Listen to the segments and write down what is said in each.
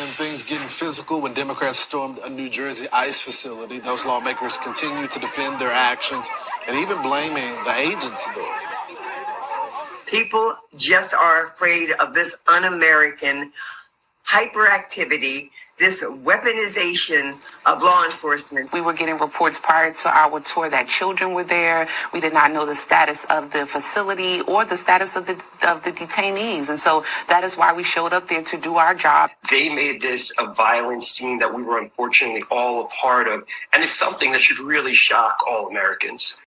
when things getting physical when Democrats stormed a New Jersey ICE facility. Those lawmakers continue to defend their actions and even blaming the agents there. People just are afraid of this un-American hyperactivity, this weaponization of law enforcement. We were getting reports prior to our tour that children were there. We did not know the status of the facility or the status of the detainees. And so that is why we showed up there to do our job. They made this a violent scene that we were unfortunately all a part of. And it's something that should really shock all Americans.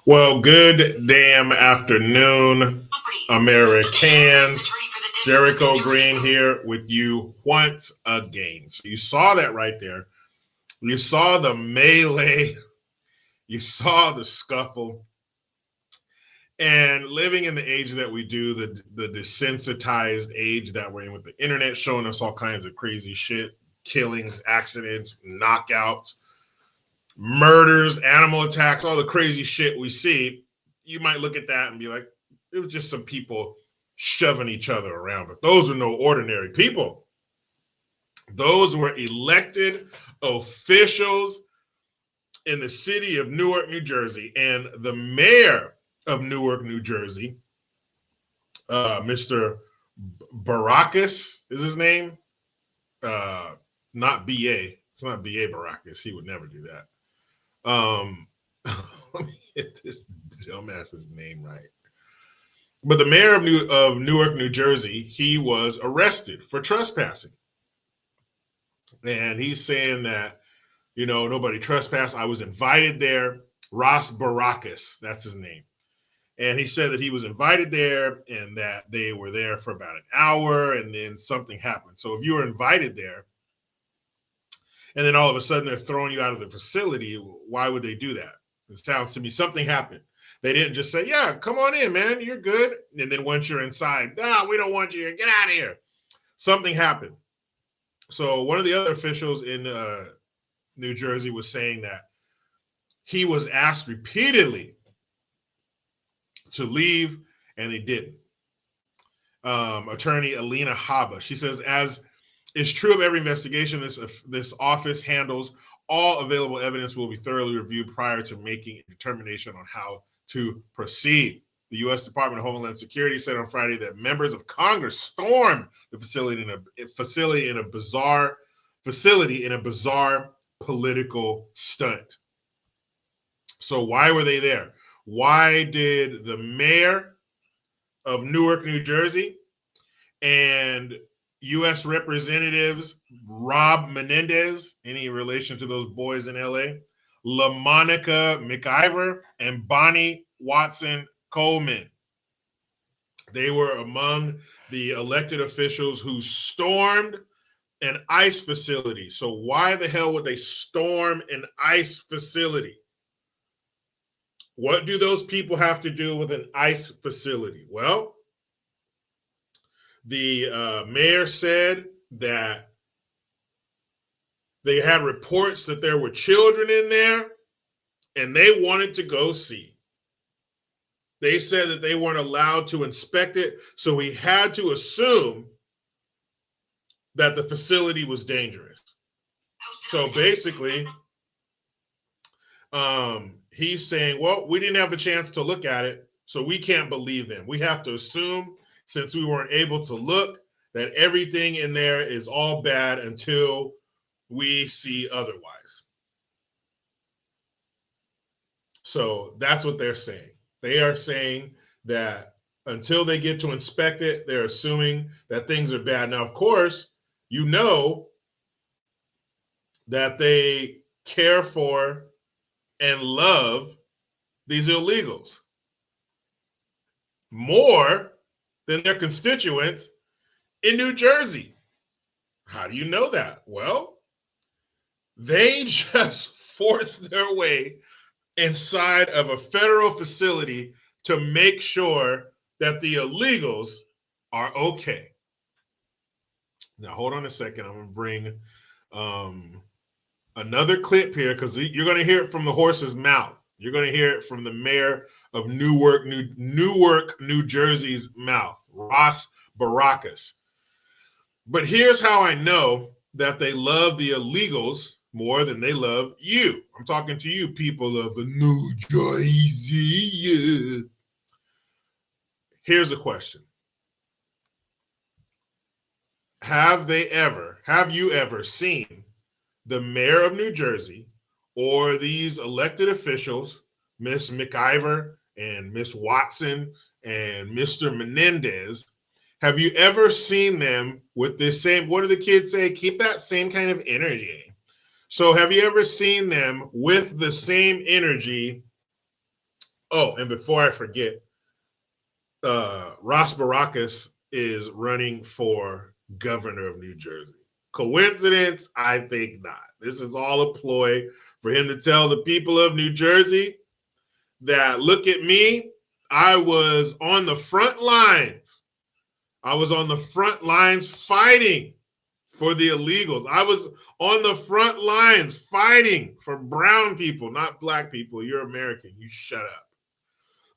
Well, good damn afternoon, Americans. Jericho Green here with you once again. So you saw that right there. You saw the melee. You saw the scuffle. And living in the age that we do, the desensitized age that we're in with the internet showing us all kinds of crazy shit, killings, accidents, knockouts, murders, animal attacks, all the crazy shit we see, you might look at that and be like, it was just some people shoving each other around. But those are no ordinary people. Those were elected officials in the city of Newark, New Jersey. And the mayor of Newark, New Jersey, Mr. Baracus is his name. Not B.A. It's not B.A. Baracus. He would never do that. Let me get this dumbass's name right. But the mayor of Newark, New Jersey, he was arrested for trespassing. And he's saying that, nobody trespassed. I was invited there. Ross Baracus, that's his name. And he said that he was invited there and that they were there for about an hour and then something happened. So if you were invited there, and then all of a sudden they're throwing you out of the facility, why would they do that? It sounds to me something happened. They didn't just say, yeah, come on in, man, you're good. And then once you're inside, no, we don't want you here, get out of here. Something happened. So one of the other officials in New Jersey was saying that he was asked repeatedly to leave and he didn't. Attorney Alina Habba, she says, as is true of every investigation, this office handles all available evidence will be thoroughly reviewed prior to making a determination on how to proceed. The U.S. Department of Homeland Security said on Friday that members of Congress stormed the facility in a bizarre political stunt. So why were they there? Why did the mayor of Newark, New Jersey, and U.S. Representatives Rob Menendez, any relation to those boys in L.A., LaMonica McIver, and Bonnie Watson Coleman, they were among the elected officials who stormed an ICE facility. So why the hell would they storm an ICE facility? What do those people have to do with an ICE facility? Well, the mayor said that they had reports that there were children in there and they wanted to go see. They said that they weren't allowed to inspect it, so he had to assume that the facility was dangerous. So basically, he's saying, well, we didn't have a chance to look at it, so we can't believe them. We have to assume, since we weren't able to look, that everything in there is all bad until we see otherwise. So that's what they're saying. They are saying that until they get to inspect it, they're assuming that things are bad. Now, of course, you know that they care for and love these illegals more than their constituents in New Jersey. How do you know that? Well, they just forced their way inside of a federal facility to make sure that the illegals are okay. Now, hold on a second. I'm going to bring another clip here because you're going to hear it from the horse's mouth. You're going to hear it from the mayor of Newark, New Jersey's mouth, Ross Baracus. But here's how I know that they love the illegals more than they love you. I'm talking to you, people of New Jersey. Here's a question. Have you ever seen the mayor of New Jersey or these elected officials, Miss McIver and Miss Watson and Mr. Menendez, have you ever seen them with this same, what do the kids say? Keep that same kind of energy. So have you ever seen them with the same energy? Oh, and before I forget, Ross Baracus is running for governor of New Jersey. Coincidence? I think not. This is all a ploy for him to tell the people of New Jersey that, look at me, I was on the front lines. I was on the front lines fighting for the illegals. I was on the front lines fighting for brown people, not black people. You're American. You shut up.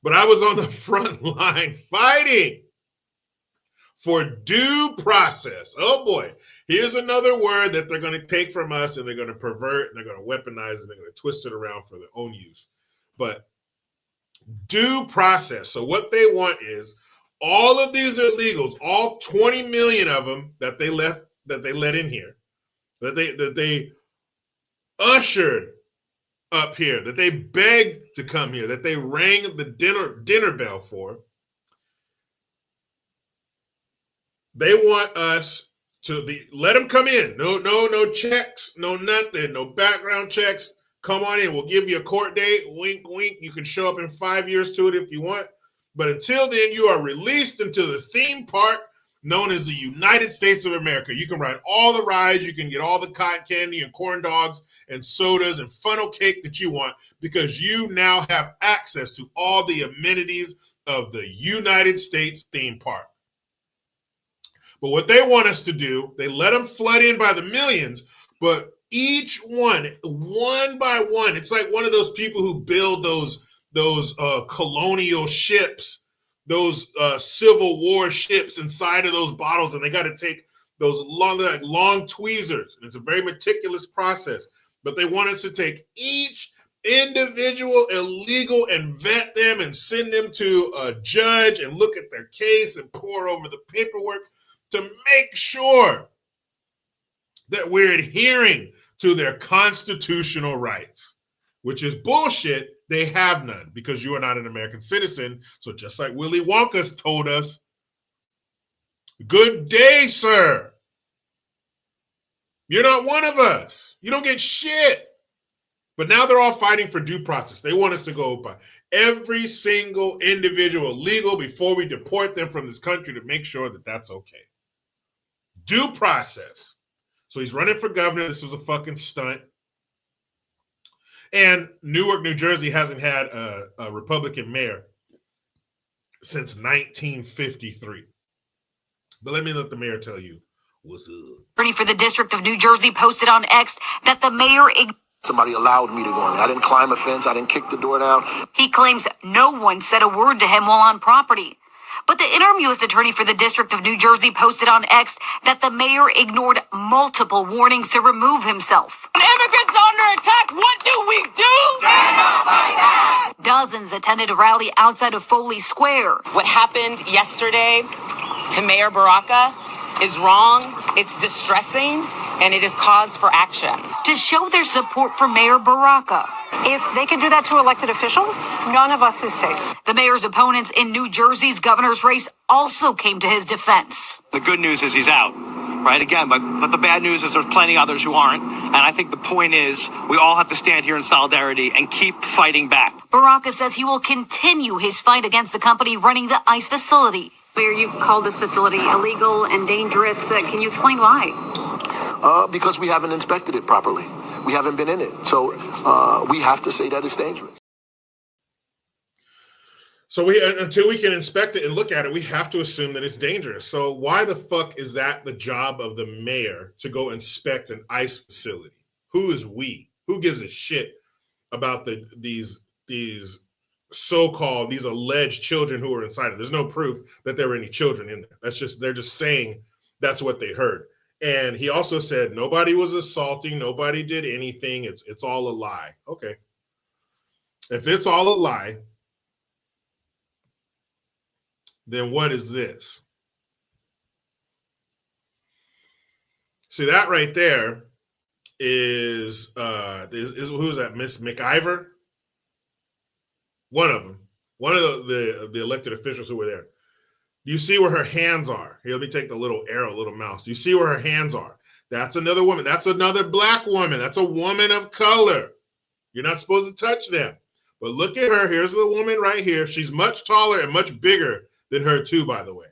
But I was on the front line fighting for due process. Oh boy, here's another word that they're going to take from us and they're going to pervert and they're going to weaponize and they're going to twist it around for their own use. But due process. So what they want is all of these illegals, all 20 million of them that they let in here, that they ushered up here, that they begged to come here, that they rang the dinner bell for. They want us to let them come in. No checks, no nothing, no background checks. Come on in. We'll give you a court date. Wink, wink. You can show up in 5 years to it if you want. But until then, you are released into the theme park known as the United States of America. You can ride all the rides. You can get all the cotton candy and corn dogs and sodas and funnel cake that you want because you now have access to all the amenities of the United States theme park. But what they want us to do, they let them flood in by the millions, but each one by one, it's like one of those people who build those colonial ships, those Civil War ships inside of those bottles, and they got to take those long tweezers. And it's a very meticulous process, but they want us to take each individual illegal and vet them and send them to a judge and look at their case and pour over the paperwork to make sure that we're adhering to their constitutional rights, which is bullshit. They have none because you are not an American citizen. So just like Willy Wonka told us, good day, sir. You're not one of us. You don't get shit. But now they're all fighting for due process. They want us to go by every single individual illegal before we deport them from this country to make sure that that's okay. Due process. So he's running for governor. This was a fucking stunt. And Newark, New Jersey hasn't had a Republican mayor since 1953. But let the mayor tell you what's up. Attorney for the District of New Jersey posted on X that the mayor Somebody allowed me to go in. I didn't climb a fence. I didn't kick the door down. He claims no one said a word to him while on property. But the interim U.S. Attorney for the District of New Jersey posted on X that the mayor ignored multiple warnings to remove himself. When immigrants are under attack, what do we do? Stand up like that! Dozens attended a rally outside of Foley Square. What happened yesterday to Mayor Baraka is wrong, it's distressing, and it is cause for action. To show their support for Mayor Baraka. If they can do that to elected officials, none of us is safe. The mayor's opponents in New Jersey's governor's race also came to his defense. The good news is he's out, right? Again, but the bad news is there's plenty others who aren't. And I think the point is we all have to stand here in solidarity and keep fighting back. Baraka says he will continue his fight against the company running the ICE facility. Mayor, you've called this facility illegal and dangerous. Can you explain why? Because we haven't inspected it properly. We haven't been in it. So we have to say that it's dangerous. So until we can inspect it and look at it, we have to assume that it's dangerous. So why the fuck is that the job of the mayor to go inspect an ICE facility? Who is we? Who gives a shit about these so-called, these alleged children who were inside it. There's no proof that there were any children in there. They're just saying that's what they heard. And he also said nobody was assaulting, nobody did anything. It's all a lie. Okay. If it's all a lie, then what is this? See, that right there is who is that? Miss McIver? One of them. One of the elected officials who were there. You see where her hands are. Here, let me take the little arrow, little mouse. You see where her hands are. That's another woman. That's another black woman. That's a woman of color. You're not supposed to touch them. But look at her. Here's the woman right here. She's much taller and much bigger than her too, by the way.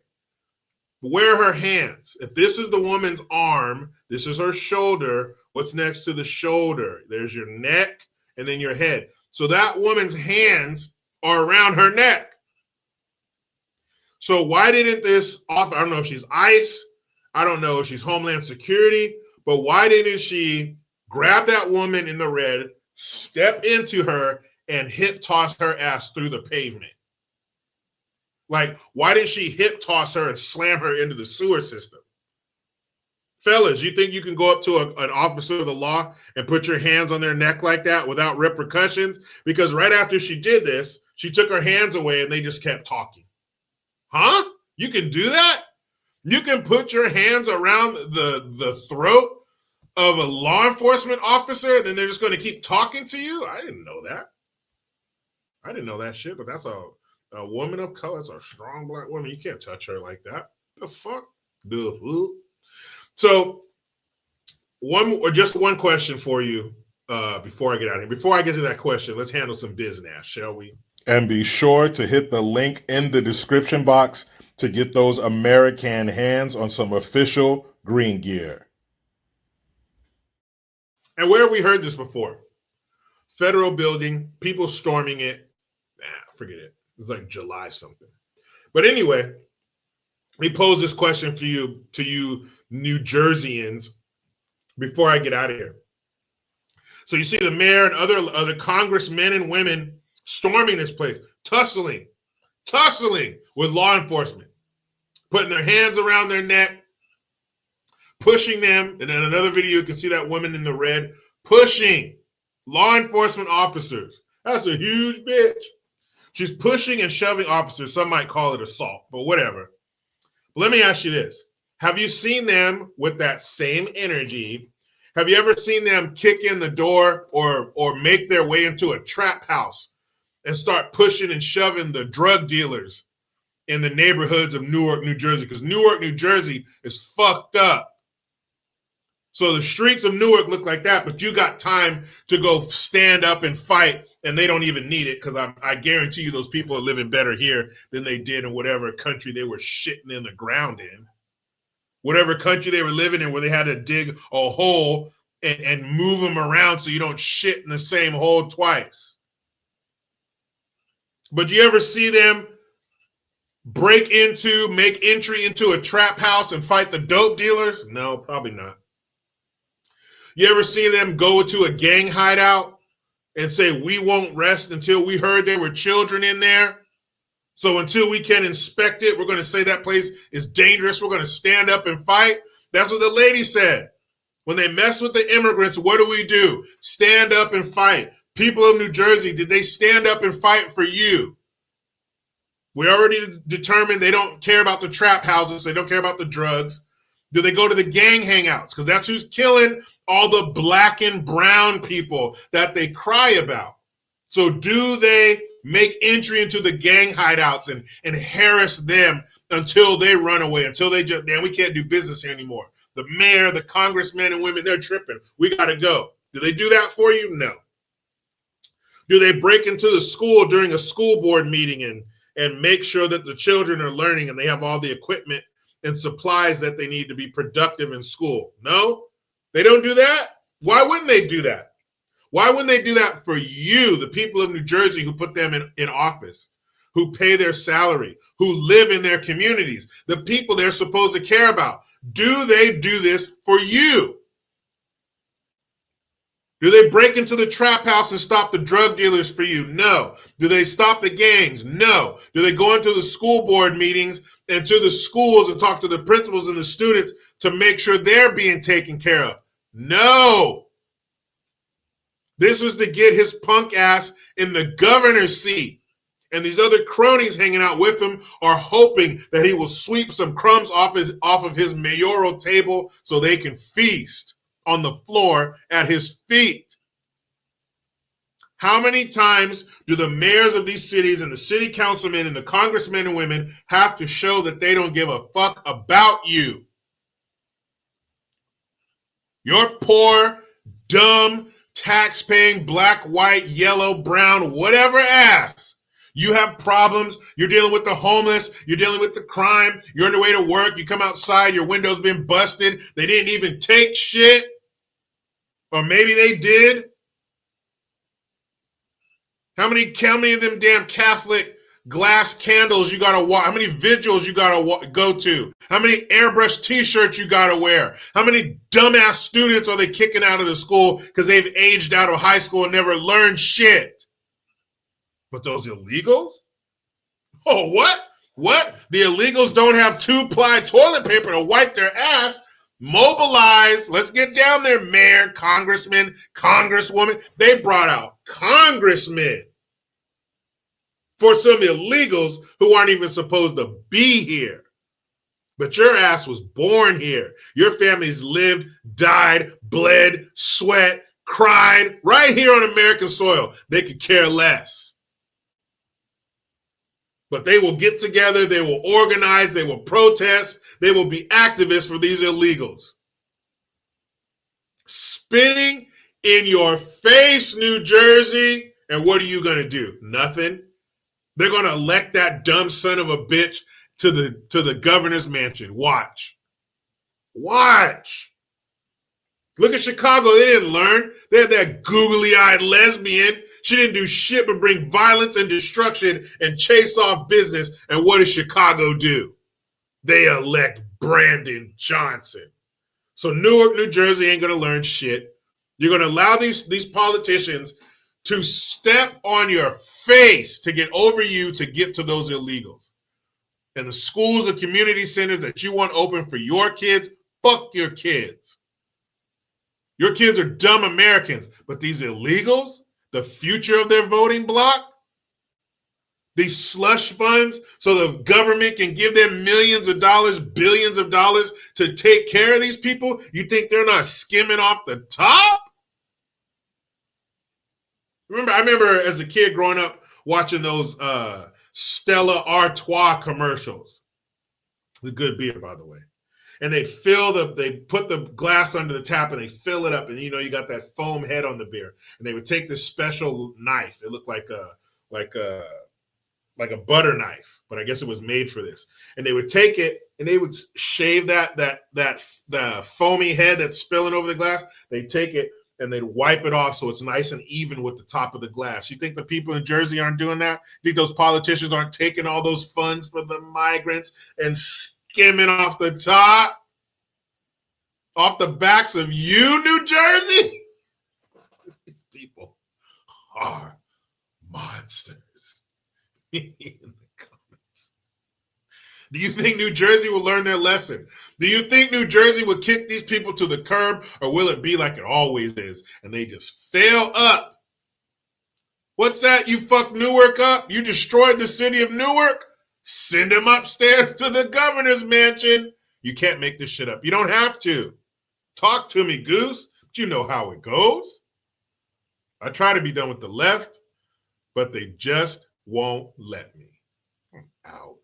Where are her hands? If this is the woman's arm, this is her shoulder. What's next to the shoulder? There's your neck and then your head. So that woman's hands are around her neck. So why didn't this officer, I don't know if she's ICE, I don't know if she's Homeland Security, but why didn't she grab that woman in the red, step into her, and hip toss her ass through the pavement? Like, why didn't she hip toss her and slam her into the sewer system? Fellas, you think you can go up to an officer of the law and put your hands on their neck like that without repercussions? Because right after she did this, she took her hands away and they just kept talking. Huh? You can do that? You can put your hands around the throat of a law enforcement officer and then they're just going to keep talking to you? I didn't know that. I didn't know that shit, but that's a woman of color. It's a strong black woman. You can't touch her like that. The fuck? So just one question for you before I get out of here. Before I get to that question, let's handle some business, shall we? And be sure to hit the link in the description box to get those American hands on some official green gear. And where have we heard this before? Federal building, people storming it. Forget it. It's like July something. But anyway, let me pose this question to you New Jerseyans before I get out of here. So you see the mayor and other congressmen and women storming this place, tussling with law enforcement, putting their hands around their neck, pushing them. And in another video, you can see that woman in the red pushing law enforcement officers. That's a huge bitch. She's pushing and shoving officers. Some might call it assault, but whatever. But let me ask you this. Have you seen them with that same energy? Have you ever seen them kick in the door or make their way into a trap house and start pushing and shoving the drug dealers in the neighborhoods of Newark, New Jersey? Because Newark, New Jersey is fucked up. So the streets of Newark look like that, but you got time to go stand up and fight, and they don't even need it, because I guarantee you those people are living better here than they did in whatever country they were shitting in the ground in. Whatever country they were living in where they had to dig a hole and move them around so you don't shit in the same hole twice. But do you ever see them make entry into a trap house and fight the dope dealers? No, probably not. You ever see them go to a gang hideout and say, we won't rest until we heard there were children in there? So until we can inspect it, we're going to say that place is dangerous. We're going to stand up and fight. That's what the lady said. When they mess with the immigrants, what do? Stand up and fight. People of New Jersey, did they stand up and fight for you? We already determined they don't care about the trap houses. They don't care about the drugs. Do they go to the gang hangouts? Because that's who's killing all the black and brown people that they cry about. So do they make entry into the gang hideouts and harass them until they run away, until they just, man, we can't do business here anymore. The mayor, the congressmen and women, they're tripping. We got to go. Do they do that for you? No. Do they break into the school during a school board meeting and make sure that the children are learning and they have all the equipment and supplies that they need to be productive in school? No, they don't do that. Why wouldn't they do that? Why wouldn't they do that for you, the people of New Jersey who put them in office, who pay their salary, who live in their communities, the people they're supposed to care about? Do they do this for you? Do they break into the trap house and stop the drug dealers for you? No. Do they stop the gangs? No. Do they go into the school board meetings and to the schools and talk to the principals and the students to make sure they're being taken care of? No. This is to get his punk ass in the governor's seat. And these other cronies hanging out with him are hoping that he will sweep some crumbs off of his mayoral table so they can feast on the floor at his feet. How many times do the mayors of these cities and the city councilmen and the congressmen and women have to show that they don't give a fuck about you? Your poor, dumb, tax-paying, black, white, yellow, brown, whatever ass. You have problems. You're dealing with the homeless. You're dealing with the crime. You're on your way to work. You come outside. Your window's been busted. They didn't even take shit. Or maybe they did. How many of them damn Catholic glass candles you gotta watch? How many vigils you gotta go to? How many airbrush t-shirts you gotta wear? How many dumbass students are they kicking out of the school because they've aged out of high school and never learned shit? But those illegals? Oh, what? What? The illegals don't have 2-ply toilet paper to wipe their ass? Mobilize. Let's get down there, mayor, congressman, congresswoman. They brought out congressmen for some illegals who aren't even supposed to be here. But your ass was born here. Your family's lived, died, bled, sweat, cried right here on American soil. They could care less. But they will get together, they will organize, they will protest, they will be activists for these illegals. Spitting in your face, New Jersey. And what are you going to do? Nothing. They're going to elect that dumb son of a bitch to the governor's mansion. Watch. Watch. Look at Chicago. They didn't learn. They had that googly-eyed lesbian. She didn't do shit but bring violence and destruction and chase off business. And what does Chicago do? They elect Brandon Johnson. So Newark, New Jersey ain't going to learn shit. You're going to allow these politicians to step on your face to get over you to get to those illegals. And the schools and community centers that you want open for your kids, fuck your kids. Your kids are dumb Americans, but these illegals, the future of their voting bloc, these slush funds so the government can give them millions of dollars, billions of dollars to take care of these people, you think they're not skimming off the top? I remember as a kid growing up watching those Stella Artois commercials. The good beer, by the way. And they put the glass under the tap and they fill it up, and you got that foam head on the beer. And they would take this special knife. It looked like a butter knife, but I guess it was made for this. And they would take it and they would shave the foamy head that's spilling over the glass. They take it and they'd wipe it off so it's nice and even with the top of the glass. You think the people in Jersey aren't doing that? You think those politicians aren't taking all those funds for the migrants and skimming off the top? Off the backs of you, New Jersey? These people are monsters. In the comments. Do you think New Jersey will learn their lesson? Do you think New Jersey will kick these people to the curb, or will it be like it always is and they just fail up? What's that? You fucked Newark up? You destroyed the city of Newark? Send him upstairs to the governor's mansion. You can't make this shit up. You don't have to. Talk to me, Goose. But you know how it goes. I try to be done with the left, but they just won't let me. I'm out.